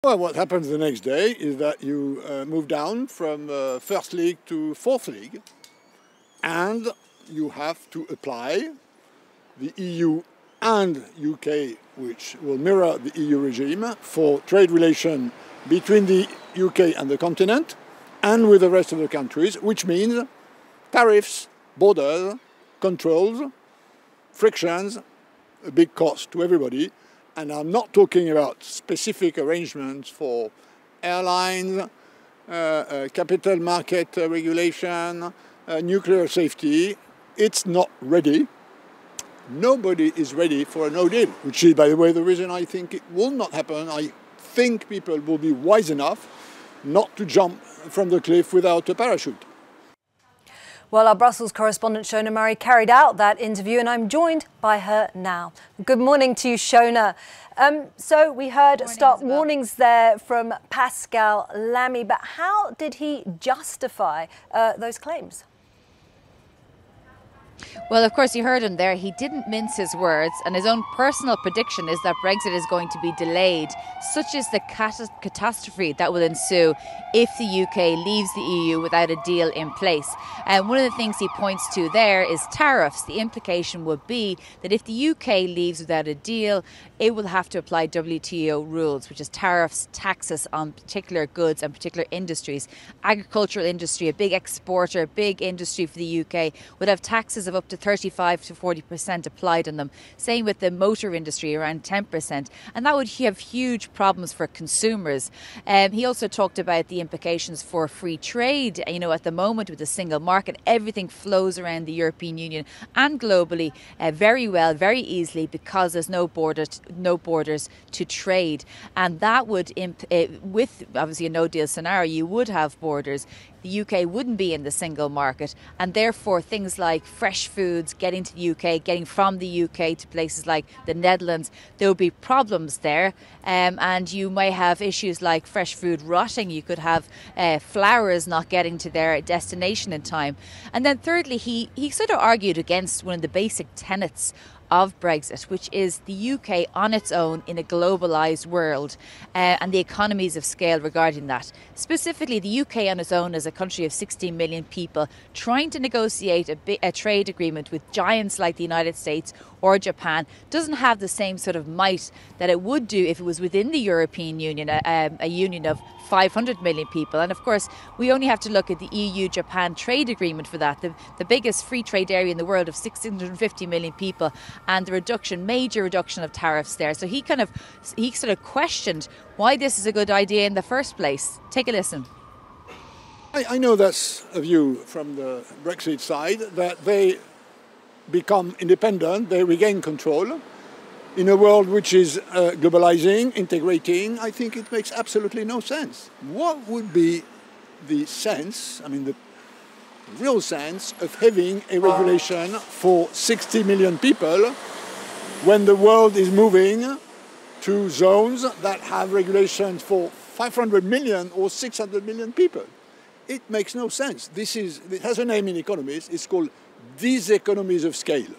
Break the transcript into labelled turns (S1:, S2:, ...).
S1: Well, what happens the next day is that you move down from first league to fourth league, and you have to apply the EU and UK, which will mirror the EU regime for trade relation between the UK and the continent and with the rest of the countries, which means tariffs, borders, controls, frictions, a big cost to everybody. And I'm not talking about specific arrangements for airlines, capital market regulation, nuclear safety. It's not ready. Nobody is ready for a no deal, which is, by the way, the reason I think it will not happen. I think people will be wise enough not to jump from the cliff without a parachute.
S2: Well, our Brussels correspondent Shona Murray carried out that interview, and I'm joined by her now. Good morning to you, Shona. So we heard stark warnings there from Pascal Lamy, but how did he justify those claims?
S3: Well, of course, you heard him there. He didn't mince his words, and his own personal prediction is that Brexit is going to be delayed. Such is the catastrophe that will ensue if the UK leaves the EU without a deal in place. And one of the things he points to there is tariffs. The implication would be that if the UK leaves without a deal, it will have to apply WTO rules, which is tariffs, taxes on particular goods and particular industries. Agricultural industry, a big exporter, big industry for the UK, would have taxes of up to 35 to 40% applied on them. Same with the motor industry, around 10%. And that would have huge problems for consumers. He also talked about the implications for free trade. You know, at the moment with the single market, everything flows around the European Union and globally very well, very easily, because there's no borders to trade. And that would, with obviously a no-deal scenario, you would have borders. The UK wouldn't be in the single market, and therefore things like fresh foods getting to the UK, getting from the UK to places like the Netherlands, there would be problems there, and you may have issues like fresh food rotting. You could have flowers not getting to their destination in time. And then thirdly, he sort of argued against one of the basic tenets of Brexit, which is the UK on its own in a globalised world and the economies of scale regarding that. Specifically, the UK on its own as a country of 16 million people trying to negotiate a trade agreement with giants like the United States or Japan doesn't have the same sort of might that it would do if it was within the European Union, a union of 500 million people. And of course, we only have to look at the EU-Japan trade agreement for that, the biggest free trade area in the world of 650 million people, and the major reduction of tariffs there. So he sort of questioned why this is a good idea in the first place. Take a listen.
S1: I know that's a view from the Brexit side, that they become independent, they regain control. In a world which is globalizing, integrating, I think it makes absolutely no sense. What would be the sense, the real sense of having a regulation for 60 million people when the world is moving to zones that have regulations for 500 million or 600 million people? It makes no sense. It has a name in economics, it's called diseconomies of scale.